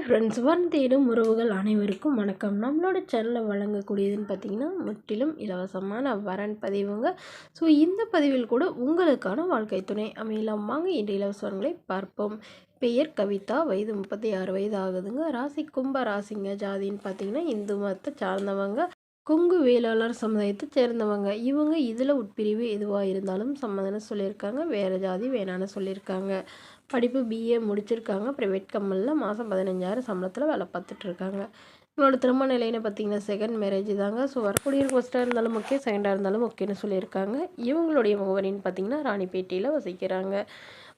Friends தேடும் உறவுகள் அனைவருக்கும் வணக்கம். நம்மளோட சேனலில் வழங்கக்கூடியதுன்னு பார்த்தீங்கன்னா முற்றிலும் இலவசமான வரன் பதிவுங்க. ஸோ இந்த பதிவில் கூட உங்களுக்கான வாழ்க்கை துணை அமையலாம். வாங்க இன்று இலவசங்களை பார்ப்போம். பெயர் கவிதா, வயது 36 வயது ஆகுதுங்க. ராசி கும்ப ராசிங்க. ஜாதின்னு பார்த்தீங்கன்னா இந்து மதத்தை சார்ந்தவங்க. கொங்கு வேளாளர் சமுதாயத்தை சேர்ந்தவங்க. இவங்க இதில் உட்பிரிவு எதுவாக இருந்தாலும் சம்மதம்னு சொல்லியிருக்காங்க. வேறு ஜாதி வேணான்னு சொல்லியிருக்காங்க. படிப்பு பிஏ முடிச்சிருக்காங்க. ப்ரைவேட் கம்பெனியில் மாதம் 15,000 சம்பளத்தில் வேலை பார்த்துட்ருக்காங்க. இவங்களோட திருமண நிலைன்னு பார்த்தீங்கன்னா செகண்ட் மேரேஜ் தாங்க. ஸோ வரக்கூடிய ஃபர்ஸ்ட்டாக இருந்தாலும் ஓகே, செகண்டாக இருந்தாலும் ஓகேன்னு சொல்லியிருக்காங்க. இவங்களுடைய முகவரின்னு பார்த்தீங்கன்னா ராணிப்பேட்டையில் வசிக்கிறாங்க.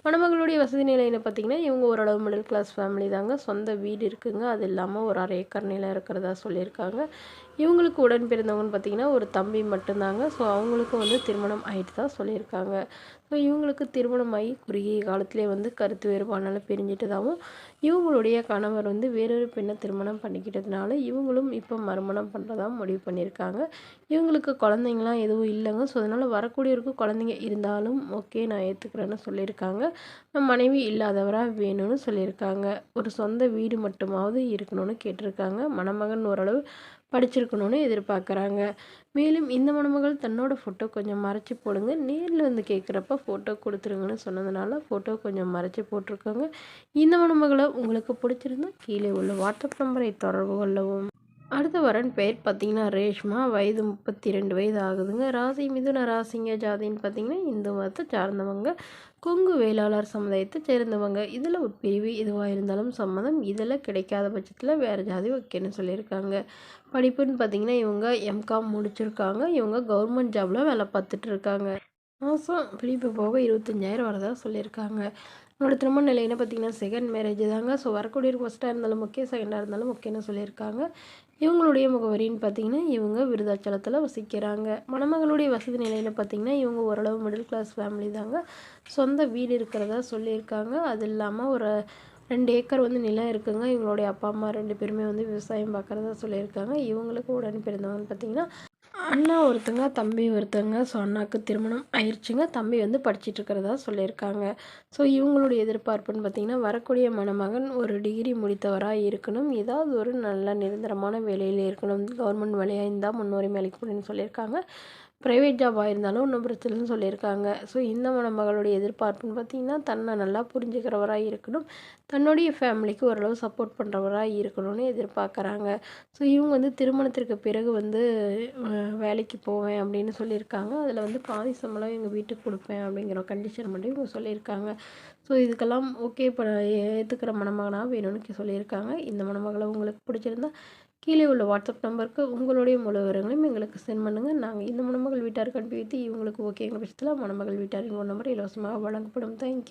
மணமகளுடைய வசதி நிலைன்னு பார்த்தீங்கன்னா இவங்க ஓரளவு மிடில் கிளாஸ் ஃபேமிலி தாங்க. சொந்த வீடு இருக்குங்க. அது இல்லாமல் ஒரு 1/2 ஏக்கர் நிலம் இருக்கிறதா சொல்லியிருக்காங்க. இவங்களுக்கு உடன் பிறந்தவங்கன்னு பார்த்தீங்கன்னா ஒரு தம்பி மட்டும்தாங்க. ஸோ அவங்களுக்கு திருமணம் ஆகிட்டு தான் சொல்லியிருக்காங்க. ஸோ இவங்களுக்கு திருமணம் ஆகி குறுகிய காலத்திலே கருத்து வேறுபாடுனால பிரிஞ்சிட்டதாகவும், இவங்களுடைய கணவர் வேறொரு பெண்ணை திருமணம் பண்ணிக்கிட்டதுனால இவங்களும் இப்போ மறுமணம் பண்ணுறதா முடிவு பண்ணியிருக்காங்க. இவங்களுக்கு குழந்தைங்களாம் எதுவும் இல்லைங்க. ஸோ அதனால் வரக்கூடியவருக்கு குழந்தைங்க இருந்தாலும் ஓகே, நான் ஏற்றுக்கிறேன்னு சொல்லியிருக்காங்க. மனைவி இல்லாதவராக வேணும்னு சொல்லியிருக்காங்க. ஒரு சொந்த வீடு மட்டுமாவது இருக்கணும்னு கேட்டிருக்காங்க. மணமகன் ஓரளவு படிச்சிருக்கணும்னு எதிர்பார்க்குறாங்க. மேலும் இந்த மணமகள் தன்னோட ஃபோட்டோ கொஞ்சம் மறைச்சி போடுங்க, நேரில் கேட்குறப்ப ஃபோட்டோ கொடுத்துருங்கன்னு சொன்னதுனால ஃபோட்டோ கொஞ்சம் மறைச்சி போட்டிருக்கோங்க. இந்த மணமகளை உங்களுக்கு பிடிச்சிருந்தா கீழே உள்ள வாட்ஸ்அப் நம்பரை தொடர்பு கொள்ளவும். அடுத்த வரன் பெயர் பார்த்தீங்கன்னா ரேஷ்மா, வயது 32 வயது ஆகுதுங்க. ராசி மிதுன ராசிங்க. ஜாதின்னு பார்த்தீங்கன்னா இந்து மதத்தை சார்ந்தவங்க. கொங்கு வேளாளர் சமுதாயத்தை சேர்ந்தவங்க. இதில் உட்பிரிவு எதுவாக இருந்தாலும் சம்மதம். இதில் கிடைக்காத பட்சத்தில் வேறு ஜாதி ஓகேன்னு சொல்லியிருக்காங்க. படிப்புன்னு பார்த்தீங்கன்னா இவங்க எம்காம் முடிச்சிருக்காங்க. இவங்க கவர்மெண்ட் ஜாபில் வேலை பார்த்துட்ருக்காங்க. மாதம் பிடிப்பு போக 25,000 வரதா சொல்லியிருக்காங்க. என்னோட திருமண நிலைன்னு பார்த்தீங்கன்னா செகண்ட் மேரேஜ் தாங்க. ஸோ வரக்கூடிய ஃபர்ஸ்ட்டாக இருந்தாலும் ஓகே, செகண்டாக இருந்தாலும் ஓகேன்னு சொல்லியிருக்காங்க. இவங்களுடைய முகவரின்னு பார்த்தீங்கன்னா இவங்க விருதாச்சலத்தில் வசிக்கிறாங்க. மணமகளுடைய வசதி நிலைன்னு பார்த்தீங்கன்னா இவங்க ஓரளவு மிடில் கிளாஸ் ஃபேமிலி தாங்க. சொந்த வீடு இருக்கிறதா சொல்லியிருக்காங்க. அது இல்லாமல் ஒரு 2 ஏக்கர் நிலம் இருக்குங்க. இவங்களுடைய அப்பா அம்மா 2 பேருமே விவசாயம் பார்க்குறதா சொல்லியிருக்காங்க. இவங்களுக்கு உடன் பிறந்தவங்கன்னு பார்த்தீங்கன்னா அண்ணா ஒருத்தங்க, தம்பி ஒருத்தங்க. ஸோ அண்ணாவுக்கு திருமணம் ஆயிடுச்சுங்க. தம்பி படிச்சுட்டு இருக்கிறதா சொல்லியிருக்காங்க. ஸோ இவங்களுடைய எதிர்பார்ப்புன்னு பார்த்தீங்கன்னா வரக்கூடிய மணமகன் ஒரு டிகிரி முடித்தவராக இருக்கணும். ஏதாவது ஒரு நல்ல நிரந்தரமான வேலையில் இருக்கணும். கவர்மெண்ட் வேலையாக இருந்தால் முன்னுரிமை அளிக்கணும்னு சொல்லியிருக்காங்க. ப்ரைவேட் ஜாபாக இருந்தாலும் ஒன்றும் பிரச்சனைன்னு சொல்லியிருக்காங்க. ஸோ இந்த மணமகளுடைய எதிர்பார்ப்புன்னு பார்த்தீங்கன்னா தன்னை நல்லா புரிஞ்சுக்கிறவராக இருக்கணும். தன்னுடைய ஃபேமிலிக்கு ஓரளவு சப்போர்ட் பண்ணுறவராக இருக்கணும்னு எதிர்பார்க்குறாங்க. ஸோ இவங்க திருமணத்திற்கு பிறகு வேலைக்கு போவேன் அப்படின்னு சொல்லியிருக்காங்க. அதில் பாதி சம்பளம் எங்கள் வீட்டுக்கு கொடுப்பேன் அப்படிங்கிற கண்டிஷன் மட்டும் இவங்க சொல்லியிருக்காங்க. ஸோ இதுக்கெல்லாம் ஓகே ஏற்றுக்கிற மணமகனாக வேணும்னு சொல்லியிருக்காங்க. இந்த மணமகளை உங்களுக்கு பிடிச்சிருந்தா கீழே உள்ள வாட்ஸ்அப் நம்பருக்கு உங்களுடைய முழு விவரங்களையும் எங்களுக்கு சென்ட் பண்ணுங்கள். நாங்கள் இந்த மணமகள் வீட்டாருக்கு அனுப்பி வைத்து இவங்களுக்கு ஓகேங்கிற பட்சத்தில் மணமகள் வீட்டாரின் ஃபோன் நம்பர் இலவசமாக வழங்கப்படும். தேங்க்யூ.